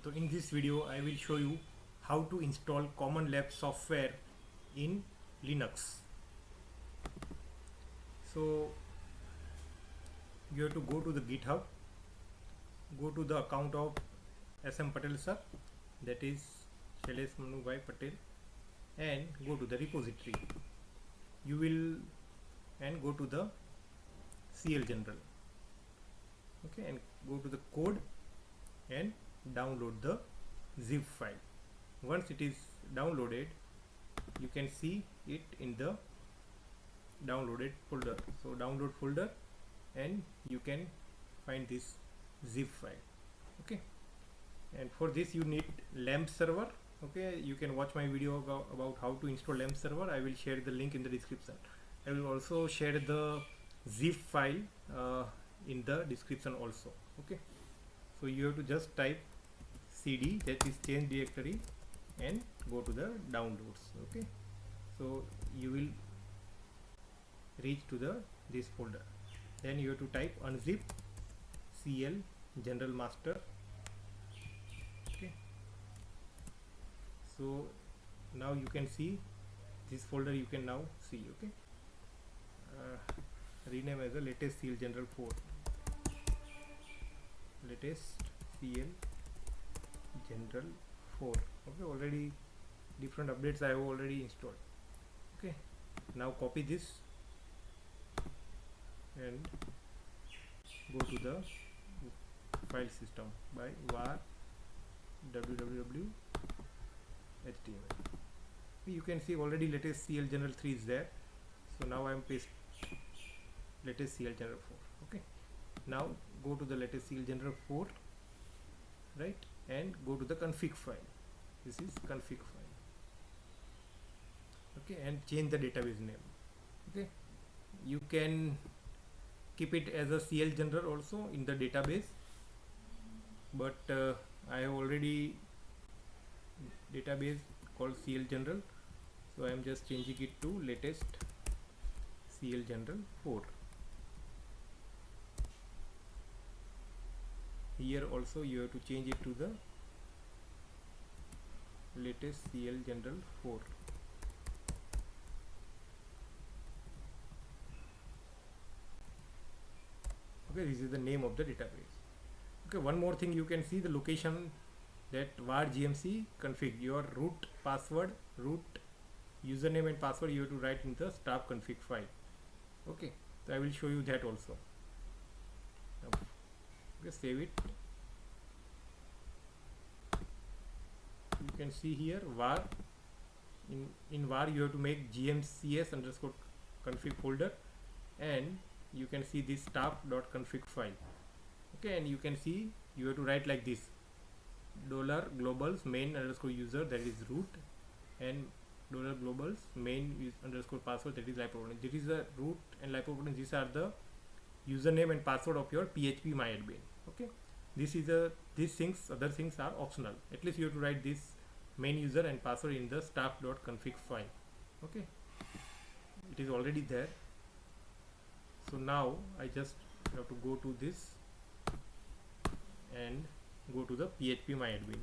So in this video I will show you how to install Common Lab software in Linux. So you have to go to the GitHub, go to the account of SM Patel sir, that is Shailesh Manubhai Patel, and go to the repository. You will and go to the CL General, okay, and go to the code and download the zip file. Once it is downloaded, you can see it in the downloaded folder. So download folder, and you can find this zip file, okay. And for this you need LAMP server, okay. You can watch my video about how to install LAMP server. I will share the link in the description. I will also share the zip file in the description also, okay. So you have to just type cd, that is change directory, and go to the downloads, okay. So you will reach to the this folder. Then you have to type unzip cl general master, okay. So now you can see this folder, you can now see, okay. Rename as a latest CL general 4, latest CL general 4, okay. Already different updates I have already installed, okay. Now copy this and go to the file system by var www html. You can see already latest CL general 3 is there. So now I am paste latest CL general 4, okay. Now go to the latest CL general 4, right, and go to the config file. This is config file, okay, and change the database name, okay. You can keep it as a CL general also in the database, but I have already database called CL general, so I am just changing it to latest CL general 4. Here also you have to change it to the latest CL general 4. Okay, this is the name of the database. Okay, one more thing, you can see the location, that var gmc config, your root password, root username and password you have to write in the staff config file, okay. So I will show you that also. Okay, save it. You can see here var, in var you have to make gmcs underscore config folder, and you can see this staff.config file, okay. And you can see you have to write like this: $globals main underscore user, that is root, and $globals main underscore password, that is lipoprotein. This is the root and lipoprotein. These are the username and password of your PHP MyAdmin, okay. This is these things, other things are optional. At least you have to write this main user and password in the staff.config file, okay. It is already there. So now I just have to go to this and go to the PHP MyAdmin.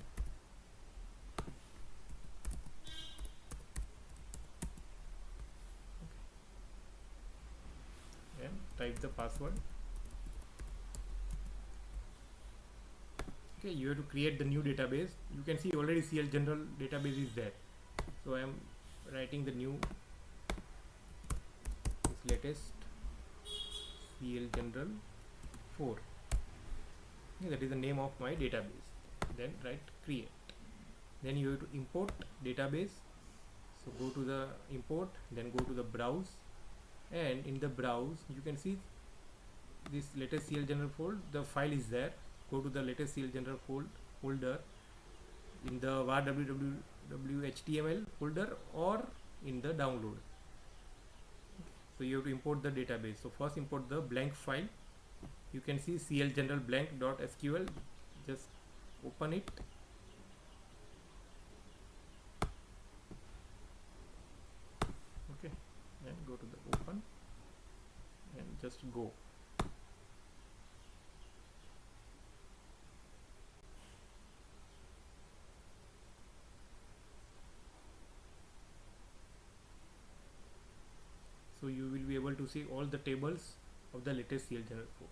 Okay. And type the password. Okay, you have to create the new database. You can see already CL general database is there. So I am writing the new, this latest CL general 4. Okay, that is the name of my database. Then write create. Then you have to import database. So go to the import, then go to the browse, and in the browse you can see this latest CL general folder. The file is there. Go to the latest CL general folder in the var www html folder or in the download. So you have to import the database. So first import the blank file. You can see CL general blank.sql. Just open it. Okay, and go to the open and just go. to see all the tables of the latest CL General 4.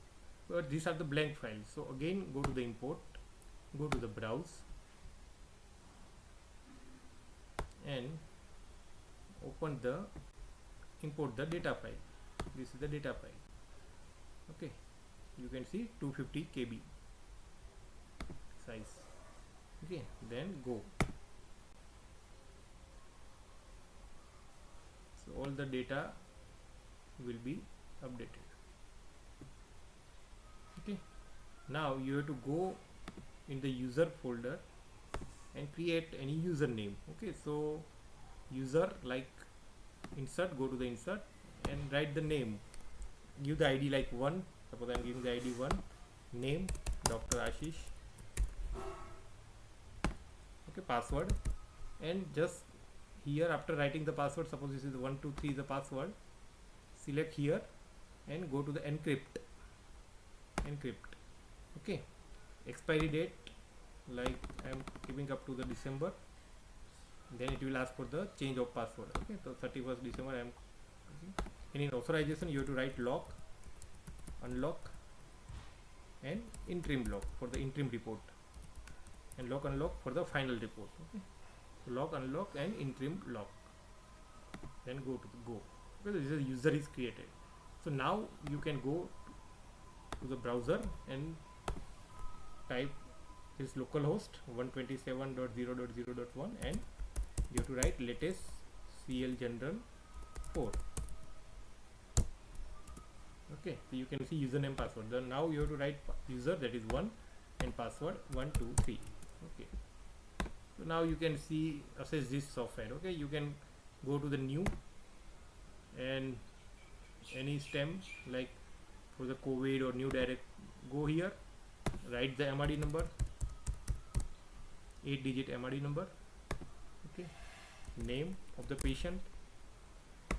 But these are the blank files. So again, go to the import, go to the browse, and open the import the data file. This is the data file. Okay, you can see 250 KB size. Okay, then go. So all the data will be updated. Okay, now you have to go in the user folder and create any username. Okay, so user, like insert, go to the insert and write the name, give the ID like 1, suppose I am giving the ID 1, name Dr. Ashish, okay, password, and just here after writing the password, suppose this is 123 is the password, select here and go to the encrypt, okay, expiry date like I am keeping up to the December, then it will ask for the change of password. Okay, so 31st December I am. And in authorization you have to write lock, unlock and interim lock for the interim report, and lock unlock for the final report. Okay, so lock, unlock and interim lock, then go to the go. Okay, this is user is created. So now you can go to the browser and type this localhost 127.0.0.1 and you have to write latest CL General 4. Okay, so you can see username, password. Then now you have to write user, that is 1, and password 123. Okay, so now you can see access this software. Okay, you can go to the new and any stem like for the COVID or new direct, go here, write the MRD number, 8-digit MRD number. Okay, name of the patient,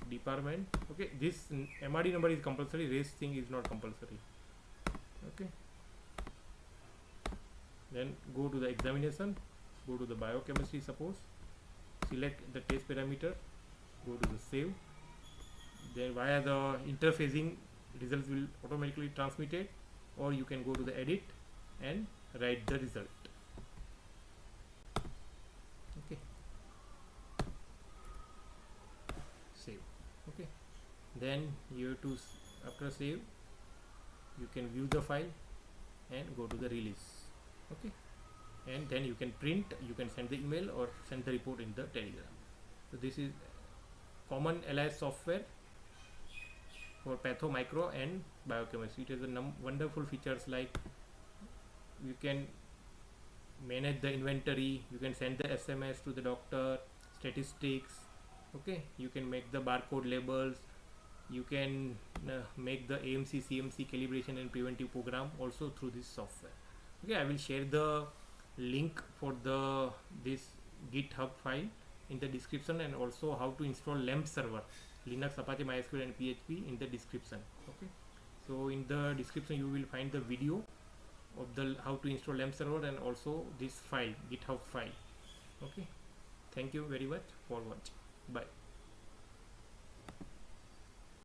department. Okay, this MRD number is compulsory, race thing is not compulsory. Okay, then go to the examination, go to the biochemistry, suppose select the test parameter, go to the save, then via the interfacing results will automatically transmitted, or you can go to the edit and write the result. Okay, save. Okay, then you have to, after save you can view the file and go to the release. Okay, and then you can print, you can send the email or send the report in the Telegram. So this is common LIS software for patho, micro and biochemistry. It has a wonderful features like you can manage the inventory, you can send the SMS to the doctor, statistics. Okay, you can make the barcode labels, you can make the AMC CMC calibration and preventive program also through this software. Okay, I will share the link for this GitHub file in the description, and also how to install LAMP server, Linux, Apache, MySQL and PHP in the description. Okay, so in the description you will find the video of the how to install LAMP server and also this file, GitHub file. Okay, thank you very much for watching. Bye.